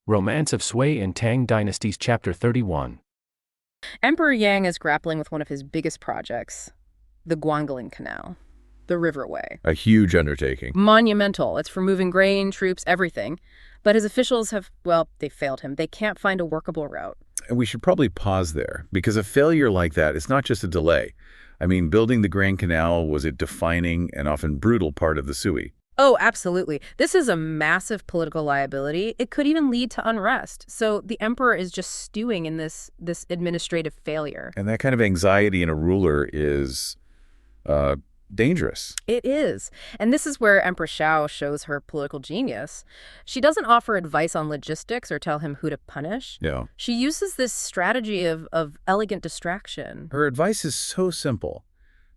Romance of Sui and Tang Dynasties Chapter 31. Emperor Yang is grappling with one of his biggest projects, the Guangaling Canal, the riverway. A huge undertaking. Monumental. It's for moving grain, troops, everything. But his officials have, well, they failed him. They can't find a workable route. And we should probably pause there, because a failure like that is not just a delay. I mean, building the Grand Canal was a defining and often brutal part of the Sui. Oh, absolutely. This is a massive political liability. It could even lead to unrest. So the emperor is just stewing in this administrative failure. And that kind of anxiety in a ruler is dangerous. It is. And this is where Empress Xiao shows her political genius. She doesn't offer advice on logistics or tell him who to punish. Yeah. She uses this strategy of elegant distraction. Her advice is so simple,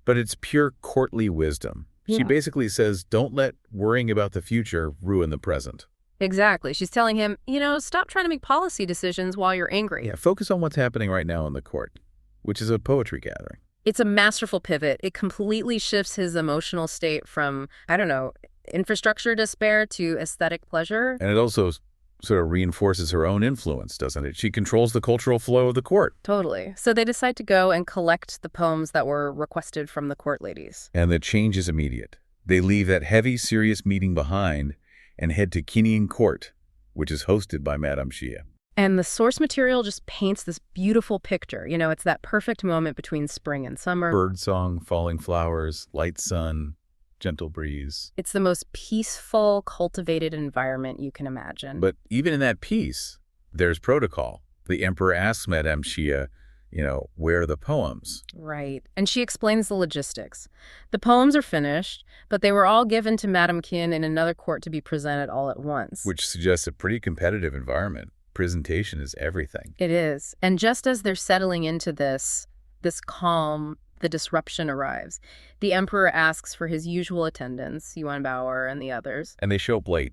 but it's pure courtly wisdom. She basically says, don't let worrying about the future ruin the present. Exactly. She's telling him, stop trying to make policy decisions while you're angry. Yeah, focus on what's happening right now in the court, which is a poetry gathering. It's a masterful pivot. It completely shifts his emotional state from, infrastructure despair to aesthetic pleasure. And it also sort of reinforces her own influence, doesn't it? She controls the cultural flow of the court. Totally. So they decide to go and collect the poems that were requested from the court ladies. And the change is immediate. They leave that heavy, serious meeting behind and head to Qinian Court, which is hosted by Madame Xia. And the source material just paints this beautiful picture. It's that perfect moment between spring and summer. Birdsong, falling flowers, light sun, gentle breeze. It's the most peaceful, cultivated environment you can imagine. But even in that peace, there's protocol. The emperor asks Madame Xia, where are the poems? Right. And she explains the logistics. The poems are finished, but they were all given to Madame Qin in another court to be presented all at once. Which suggests a pretty competitive environment. Presentation is everything. It is. And just as they're settling into this calm, the disruption arrives. The emperor asks for his usual attendants, Yuan Bao'er and the others. And they show up late.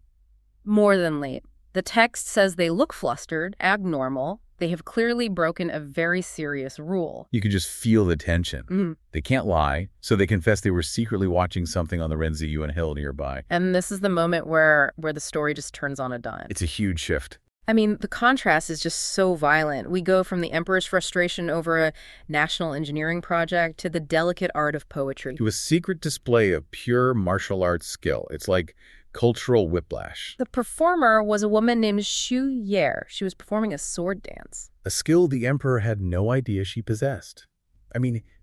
More than late. The text says they look flustered, act normal. They have clearly broken a very serious rule. You can just feel the tension. They can't lie, so they confess they were secretly watching something on the Renziyuan hill nearby. And this is the moment where the story just turns on a dime. It's a huge shift. The contrast is just so violent. We go from the emperor's frustration over a national engineering project to the delicate art of poetry. To a secret display of pure martial arts skill. It's like cultural whiplash. The performer was a woman named Xu Yer. She was performing a sword dance. A skill the emperor had no idea she possessed.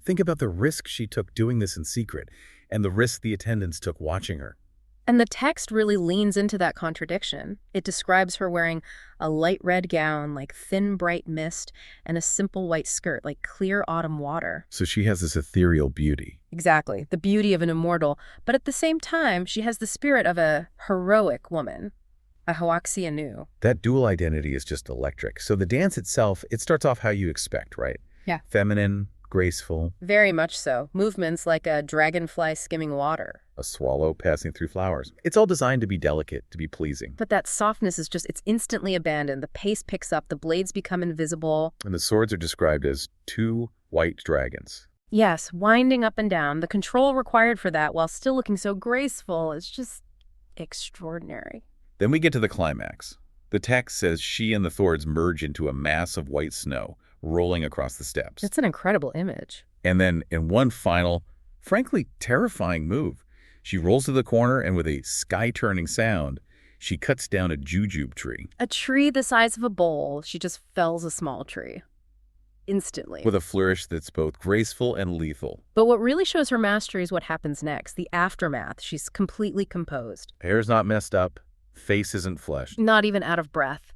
Think about the risk she took doing this in secret, and the risk the attendants took watching her. And the text really leans into that contradiction. It describes her wearing a light red gown like thin, bright mist and a simple white skirt like clear autumn water. So she has this ethereal beauty. Exactly, the beauty of an immortal. But at the same time, she has the spirit of a heroic woman, a Hoaxia Nu. That dual identity is just electric. So the dance itself, it starts off how you expect, right? Yeah. Feminine, graceful. Very much so. Movements like a dragonfly skimming water. A swallow passing through flowers. It's all designed to be delicate, to be pleasing. But that softness is it's instantly abandoned. The pace picks up, the blades become invisible. And the swords are described as two white dragons. Yes, winding up and down. The control required for that while still looking so graceful is just extraordinary. Then we get to the climax. The text says she and the swords merge into a mass of white snow rolling across the steps. It's an incredible image. And then in one final, frankly terrifying move, she rolls to the corner and with a sky-turning sound, she cuts down a jujube tree. A tree the size of a bowl. She just fells a small tree. Instantly. With a flourish that's both graceful and lethal. But what really shows her mastery is what happens next, the aftermath. She's completely composed. Hair's not messed up. Face isn't flushed. Not even out of breath.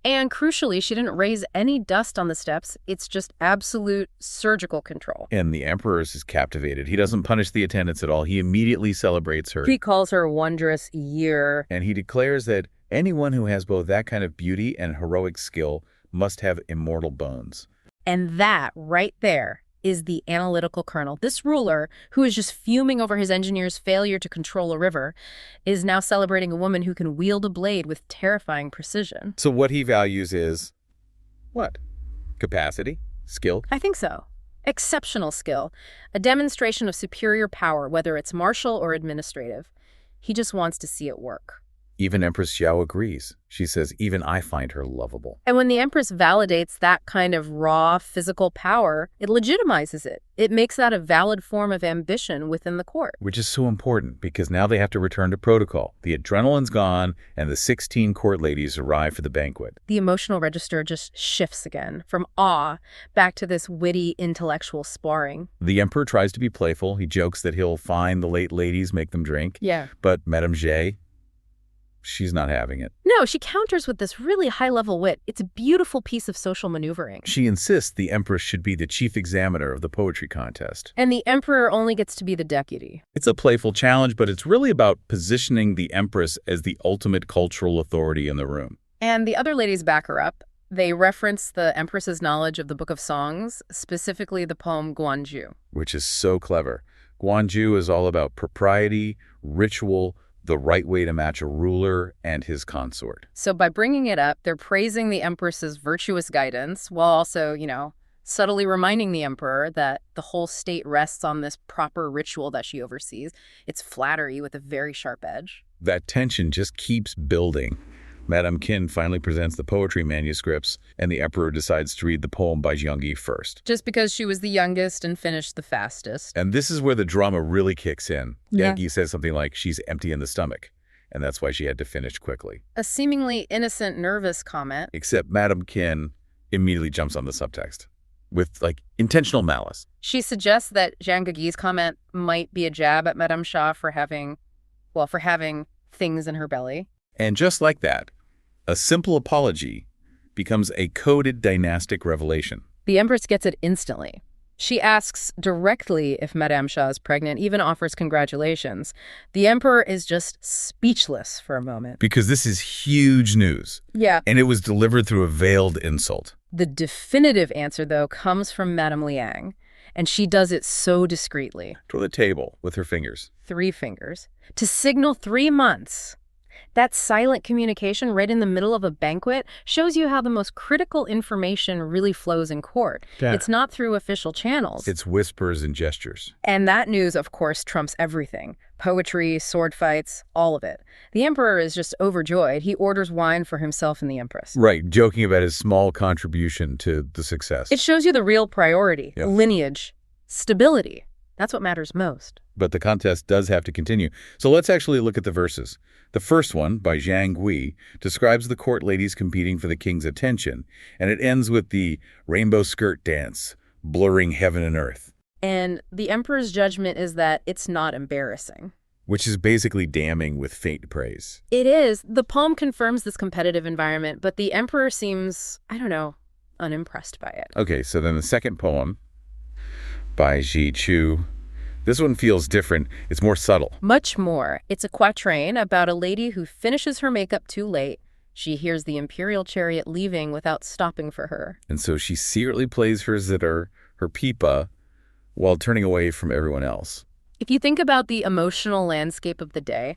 And crucially, she didn't raise any dust on the steps. It's just absolute surgical control. And the emperor is captivated. He doesn't punish the attendants at all. He immediately celebrates her. He calls her wondrous year. And he declares that anyone who has both that kind of beauty and heroic skill must have immortal bones. And that right there is the analytical kernel. This ruler, who is just fuming over his engineer's failure to control a river, is now celebrating a woman who can wield a blade with terrifying precision. So what he values is what? Capacity? Skill? I think so. Exceptional skill. A demonstration of superior power, whether it's martial or administrative. He just wants to see it work. Even Empress Xiao agrees. She says, even I find her lovable. And when the Empress validates that kind of raw physical power, it legitimizes it. It makes that a valid form of ambition within the court. Which is so important because now they have to return to protocol. The adrenaline's gone and the 16 court ladies arrive for the banquet. The emotional register just shifts again, from awe back to this witty intellectual sparring. The emperor tries to be playful. He jokes that he'll find the late ladies, make them drink. Yeah. But Madame Jay, she's not having it. No, she counters with this really high-level wit. It's a beautiful piece of social maneuvering. She insists the empress should be the chief examiner of the poetry contest. And the emperor only gets to be the deputy. It's a playful challenge, but it's really about positioning the empress as the ultimate cultural authority in the room. And the other ladies back her up. They reference the empress's knowledge of the Book of Songs, specifically the poem Guanju. Which is so clever. Guanju is all about propriety, ritual, the right way to match a ruler and his consort. So by bringing it up, they're praising the empress's virtuous guidance while also, subtly reminding the emperor that the whole state rests on this proper ritual that she oversees. It's flattery with a very sharp edge. That tension just keeps building. Madame Qin finally presents the poetry manuscripts, and the emperor decides to read the poem by Jiang Yi first. Just because she was the youngest and finished the fastest. And this is where the drama really kicks in. Yeah. Jiang Yi says something like, she's empty in the stomach, and that's why she had to finish quickly. A seemingly innocent, nervous comment. Except Madame Qin immediately jumps on the subtext with, intentional malice. She suggests that Zhang Geji's comment might be a jab at Madame Xia for having things in her belly. And just like that, a simple apology becomes a coded dynastic revelation. The empress gets it instantly. She asks directly if Madame Xia is pregnant, even offers congratulations. The emperor is just speechless for a moment. Because this is huge news. Yeah. And it was delivered through a veiled insult. The definitive answer, though, comes from Madame Liang, and she does it so discreetly. Toward the table with her fingers. 3 fingers. To signal 3 months. That silent communication right in the middle of a banquet shows you how the most critical information really flows in court. Yeah. It's not through official channels. It's whispers and gestures. And that news, of course, trumps everything. Poetry, sword fights, all of it. The emperor is just overjoyed. He orders wine for himself and the empress. Right, joking about his small contribution to the success. It shows you the real priority, Yeah. lineage, stability. That's what matters most. But the contest does have to continue. So let's actually look at the verses. The first one, by Zhang Gui, describes the court ladies competing for the king's attention, and it ends with the rainbow skirt dance, blurring heaven and earth. And the emperor's judgment is that it's not embarrassing. Which is basically damning with faint praise. It is. The poem confirms this competitive environment, but the emperor seems, unimpressed by it. Okay, so then the second poem, by Ji Chu. This one feels different. It's more subtle. Much more. It's a quatrain about a lady who finishes her makeup too late. She hears the imperial chariot leaving without stopping for her. And so she secretly plays her zither, her pipa, while turning away from everyone else. If you think about the emotional landscape of the day,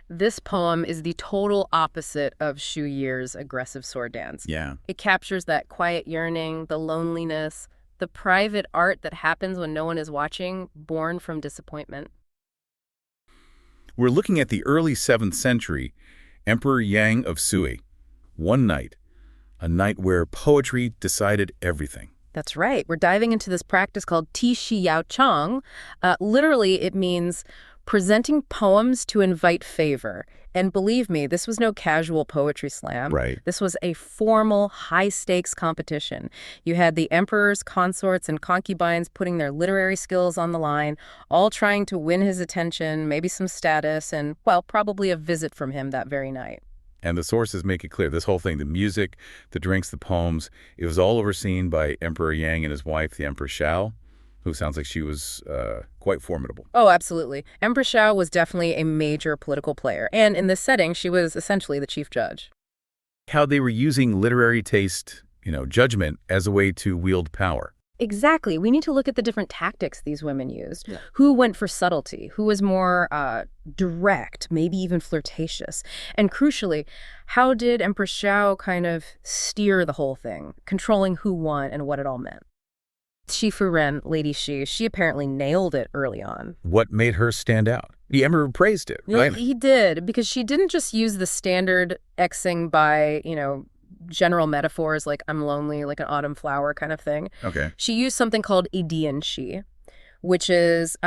this poem is the total opposite of Xu Yi's aggressive sword dance. Yeah. It captures that quiet yearning, the loneliness, the private art that happens when no one is watching, born from disappointment. We're looking at the early 7th century Emperor Yang of Sui. One night, a night where poetry decided everything. That's right. We're diving into this practice called Ti Shi Yao Chang. Literally, it means presenting poems to invite favor. And believe me, this was no casual poetry slam. Right. This was a formal, high-stakes competition. You had the emperors, consorts, and concubines putting their literary skills on the line, all trying to win his attention, maybe some status, and, probably a visit from him that very night. And the sources make it clear, this whole thing, the music, the drinks, the poems, it was all overseen by Emperor Yang and his wife, the Empress Xiao, who sounds like she was quite formidable. Oh, absolutely. Empress Xiao was definitely a major political player. And in this setting, she was essentially the chief judge. How they were using literary taste, judgment as a way to wield power. Exactly. We need to look at the different tactics these women used. Yeah. Who went for subtlety? Who was more direct, maybe even flirtatious? And crucially, how did Empress Xiao kind of steer the whole thing, controlling who won and what it all meant? Shifu Ren, Lady she apparently nailed it early on. What made her stand out? The emperor praised it, right? He did, because she didn't just use the standard Xing by, general metaphors like I'm lonely, like an autumn flower kind of thing. Okay. She used something called Idian Shi, which is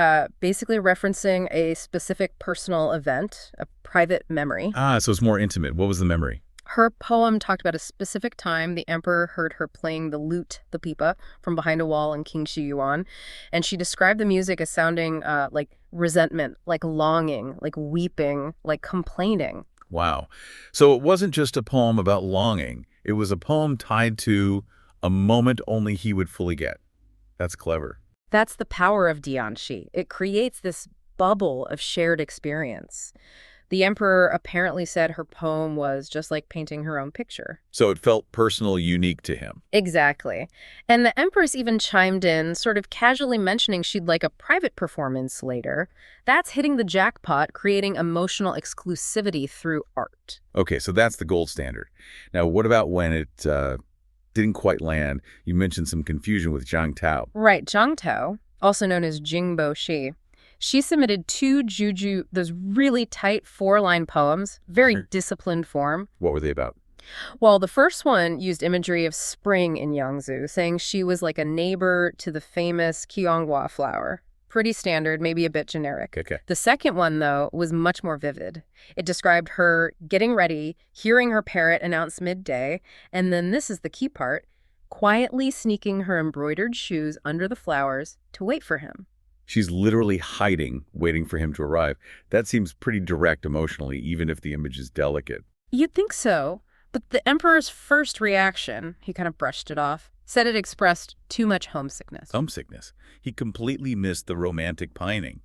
basically referencing a specific personal event, a private memory. Ah, so it's more intimate. What was the memory? Her poem talked about a specific time the emperor heard her playing the lute, the pipa, from behind a wall in King Shi Yuan, and she described the music as sounding like resentment, like longing, like weeping, like complaining. Wow. So it wasn't just a poem about longing. It was a poem tied to a moment only he would fully get. That's clever. That's the power of Dianshi. It creates this bubble of shared experience. The emperor apparently said her poem was just like painting her own picture. So it felt personal, unique to him. Exactly. And the empress even chimed in, sort of casually mentioning she'd like a private performance later. That's hitting the jackpot, creating emotional exclusivity through art. Okay, so that's the gold standard. Now, what about when it didn't quite land? You mentioned some confusion with Zhang Tao. Right, Zhang Tao, also known as Jingbo Shi. She submitted 2 juju, those really tight 4-line poems, very disciplined form. What were they about? Well, the first one used imagery of spring in Yangzhou, saying she was like a neighbor to the famous Qianghua flower. Pretty standard, maybe a bit generic. Okay. The second one, though, was much more vivid. It described her getting ready, hearing her parrot announce midday, and then this is the key part, quietly sneaking her embroidered shoes under the flowers to wait for him. She's literally hiding, waiting for him to arrive. That seems pretty direct emotionally, even if the image is delicate. You'd think so, but the emperor's first reaction, he kind of brushed it off, said it expressed too much homesickness. Homesickness. He completely missed the romantic pining.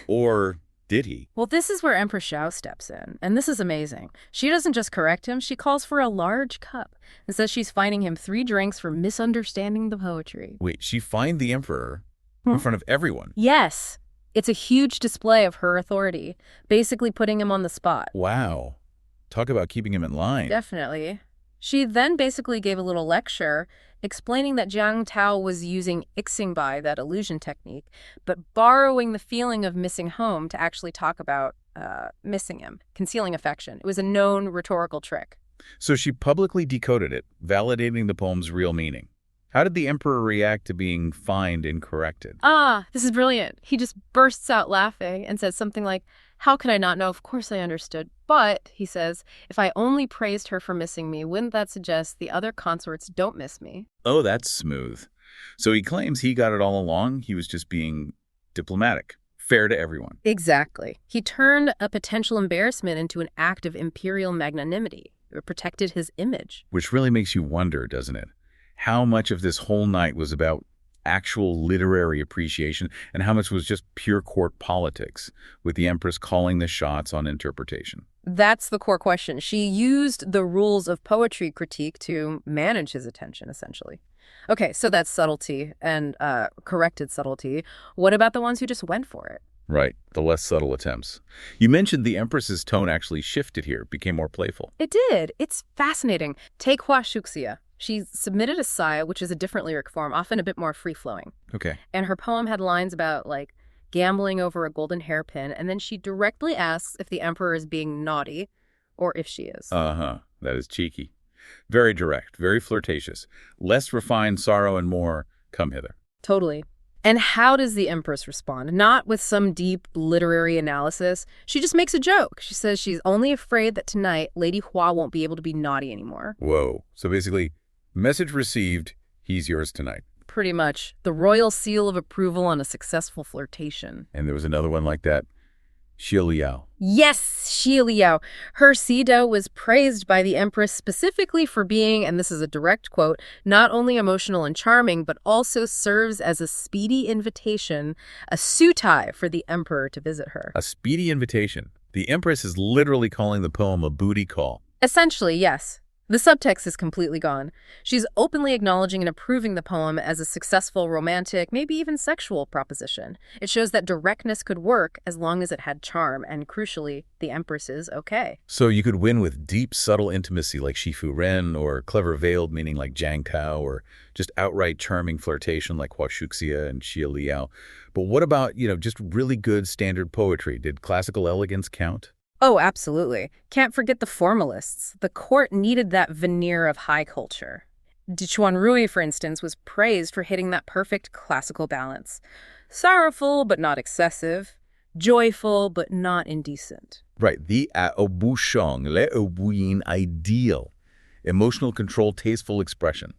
Or did he? Well, this is where Empress Xiao steps in, and this is amazing. She doesn't just correct him, she calls for a large cup and says she's fining him 3 drinks for misunderstanding the poetry. Wait, she fined the emperor in front of everyone? Yes. It's a huge display of her authority, basically putting him on the spot. Wow. Talk about keeping him in line. Definitely. She then basically gave a little lecture explaining that Zhang Tao was using Ixingbai, that illusion technique, but borrowing the feeling of missing home to actually talk about missing him, concealing affection. It was a known rhetorical trick. So she publicly decoded it, validating the poem's real meaning. How did the emperor react to being fined and corrected? This is brilliant. He just bursts out laughing and says something like, "How could I not know? Of course I understood. But," he says, "if I only praised her for missing me, wouldn't that suggest the other consorts don't miss me?" Oh, that's smooth. So he claims he got it all along. He was just being diplomatic, fair to everyone. Exactly. He turned a potential embarrassment into an act of imperial magnanimity. It protected his image. Which really makes you wonder, doesn't it? How much of this whole night was about actual literary appreciation and how much was just pure court politics, with the empress calling the shots on interpretation? That's the core question. She used the rules of poetry critique to manage his attention, essentially. Okay, so that's subtlety and corrected subtlety. What about the ones who just went for it? Right, the less subtle attempts. You mentioned the empress's tone actually shifted here, became more playful. It did. It's fascinating. Take Hua Shuxia. She submitted a saya, which is a different lyric form, often a bit more free-flowing. Okay. And her poem had lines about, like, gambling over a golden hairpin, and then she directly asks if the emperor is being naughty, or if she is. Uh-huh. That is cheeky. Very direct, very flirtatious. Less refined sorrow and more come hither. Totally. And how does the empress respond? Not with some deep literary analysis. She just makes a joke. She says she's only afraid that tonight Lady Hua won't be able to be naughty anymore. Whoa. So basically, message received, he's yours tonight. Pretty much. The royal seal of approval on a successful flirtation. And there was another one like that. Xie Liao. Yes, Xie Liao. Her Sido was praised by the empress specifically for being, and this is a direct quote, not only emotional and charming, but also serves as a speedy invitation, a sutai for the emperor to visit her. A speedy invitation. The empress is literally calling the poem a booty call. Essentially, yes. The subtext is completely gone. She's openly acknowledging and approving the poem as a successful romantic, maybe even sexual proposition. It shows that directness could work as long as it had charm, and crucially, the Empress is okay. So you could win with deep, subtle intimacy like Shifu Ren, or clever veiled meaning like Jiang Tao, or just outright charming flirtation like Hua Shuxia and Xia Liao. But what about, just really good standard poetry? Did classical elegance count? Oh, absolutely. Can't forget the formalists. The court needed that veneer of high culture. Dichuanrui, for instance, was praised for hitting that perfect classical balance. Sorrowful, but not excessive. Joyful, but not indecent. Right, the Aobushong, Le Obuyin ideal. Emotional control, tasteful expression.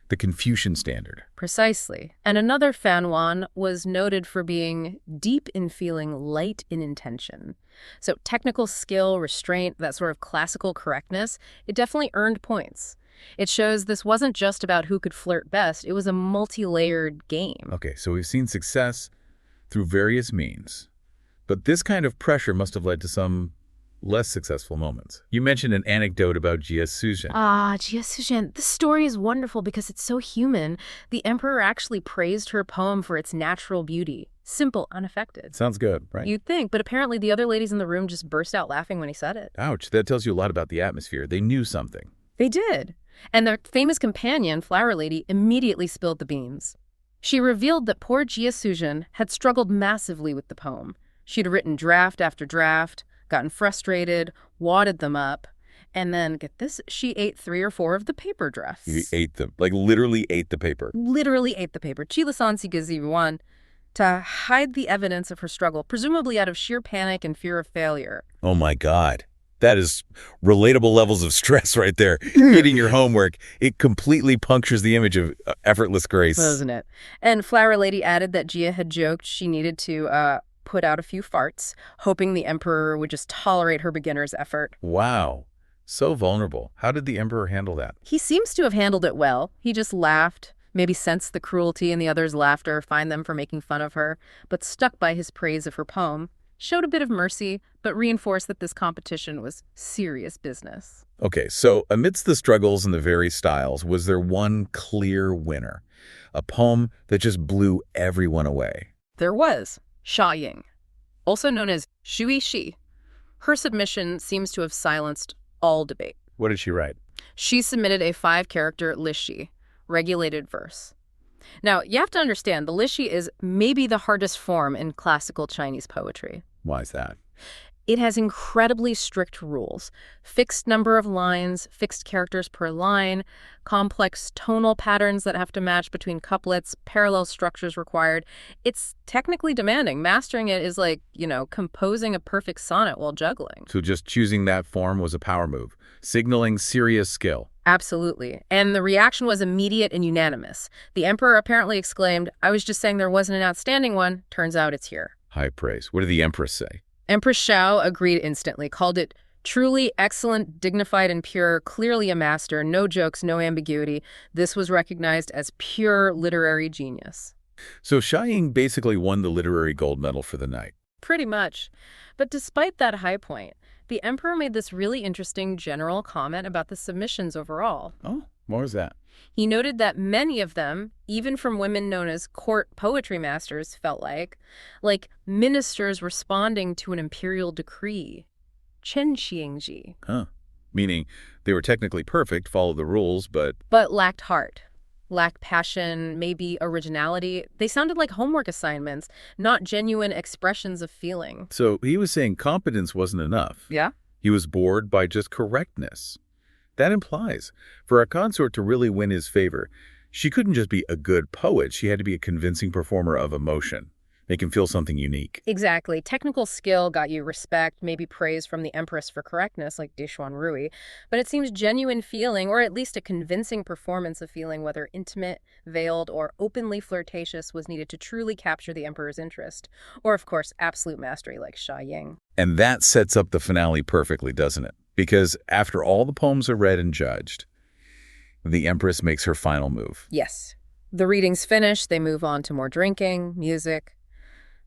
The Confucian standard. Precisely. And another Fanwan was noted for being deep in feeling, light in intention. So technical skill, restraint, that sort of classical correctness, it definitely earned points. It shows this wasn't just about who could flirt best, it was a multi-layered game. Okay, so we've seen success through various means. But this kind of pressure must have led to some less successful moments. You mentioned an anecdote about Jia Suzhen. Jia Suzhen. This story is wonderful because it's so human. The emperor actually praised her poem for its natural beauty. Simple, unaffected. Sounds good, right? You'd think, but apparently the other ladies in the room just burst out laughing when he said it. Ouch, that tells you a lot about the atmosphere. They knew something. They did. And their famous companion, Flower Lady, immediately spilled the beans. She revealed that poor Jia Suzhen had struggled massively with the poem. She'd written draft after draft, gotten frustrated, wadded them up, and then, get this, she ate 3 or 4 of the paper drafts. You ate them, like literally ate the paper. Literally ate the paper. Chilasansi to hide the evidence of her struggle, presumably out of sheer panic and fear of failure. Oh my God. That is relatable levels of stress right there. Eating your homework, it completely punctures the image of effortless grace. Wasn't it? And Flower Lady added that Jia had joked she needed to put out a few farts, hoping the emperor would just tolerate her beginner's effort. Wow. So vulnerable. How did the emperor handle that? He seems to have handled it well. He just laughed, maybe sensed the cruelty in the others' laughter, fined them for making fun of her, but stuck by his praise of her poem, showed a bit of mercy, but reinforced that this competition was serious business. Okay, so amidst the struggles and the various styles, was there one clear winner? A poem that just blew everyone away? There was. Xia Ying, also known as Shui Shi. Her submission seems to have silenced all debate. What did she write? She submitted a 5-character lishi, regulated verse. Now, you have to understand, the lishi is maybe the hardest form in classical Chinese poetry. Why is that? It has incredibly strict rules. Fixed number of lines, fixed characters per line, complex tonal patterns that have to match between couplets, parallel structures required. It's technically demanding. Mastering it is like, composing a perfect sonnet while juggling. So just choosing that form was a power move, signaling serious skill. Absolutely. And the reaction was immediate and unanimous. The emperor apparently exclaimed, "I was just saying there wasn't an outstanding one. Turns out it's here." High praise. What did the empress say? Empress Xiao agreed instantly, called it truly excellent, dignified, and pure, clearly a master, no jokes, no ambiguity. This was recognized as pure literary genius. So Xia Ying basically won the literary gold medal for the night. Pretty much. But despite that high point, the emperor made this really interesting general comment about the submissions overall. Oh, what was that? He noted that many of them, even from women known as court poetry masters, felt like ministers responding to an imperial decree. Chen Xiangji. Huh. Meaning they were technically perfect, followed the rules, but lacked heart, lacked passion, maybe originality. They sounded like homework assignments, not genuine expressions of feeling. So he was saying competence wasn't enough. Yeah? He was bored by just correctness. That implies, for a consort to really win his favor, she couldn't just be a good poet. She had to be a convincing performer of emotion, make him feel something unique. Exactly. Technical skill got you respect, maybe praise from the empress for correctness, like Dichuanrui. But it seems genuine feeling, or at least a convincing performance of feeling, whether intimate, veiled, or openly flirtatious, was needed to truly capture the emperor's interest. Or, of course, absolute mastery like Xia Ying. And that sets up the finale perfectly, doesn't it? Because after all the poems are read and judged, the empress makes her final move. Yes. The reading's finished. They move on to more drinking, music,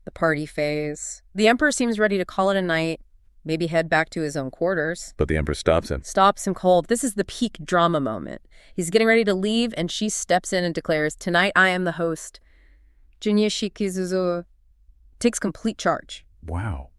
the party phase. The emperor seems ready to call it a night, maybe head back to his own quarters. But the Empress stops him. Stops him cold. This is the peak drama moment. He's getting ready to leave, and she steps in and declares, "Tonight I am the host." Junya Shikizuzu takes complete charge. Wow.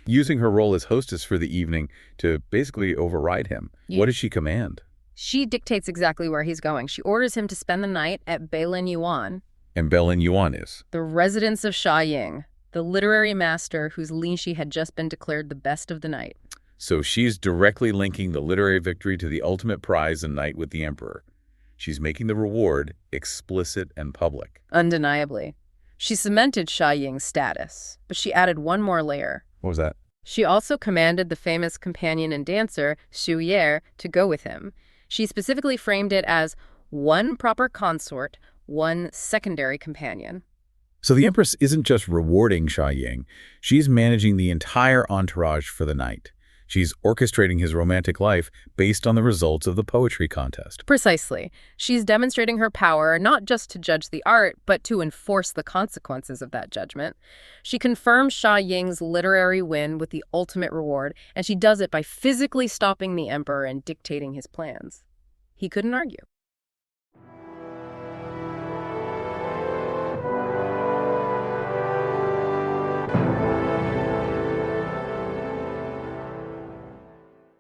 Using her role as hostess for the evening to basically override him. Yeah. What does she command? She dictates exactly where he's going. She orders him to spend the night at Beilin Yuan, And Beilin Yuan is? the residence of Sha Ying, the literary master whose Linshi had just been declared the best of the night. So she's directly linking the literary victory to the ultimate prize and night with the Emperor. She's making the reward explicit and public. Undeniably. She cemented Sha Ying's status, but she added one more layer. What was that? She also commanded the famous companion and dancer, Xu Ye, to go with him. She specifically framed it as one proper consort, one secondary companion. So the Empress isn't just rewarding Sha Ying, she's managing the entire entourage for the night. She's orchestrating his romantic life based on the results of the poetry contest. Precisely. She's demonstrating her power not just to judge the art, but to enforce the consequences of that judgment. She confirms Sha Ying's literary win with the ultimate reward, and she does it by physically stopping the emperor and dictating his plans. He couldn't argue.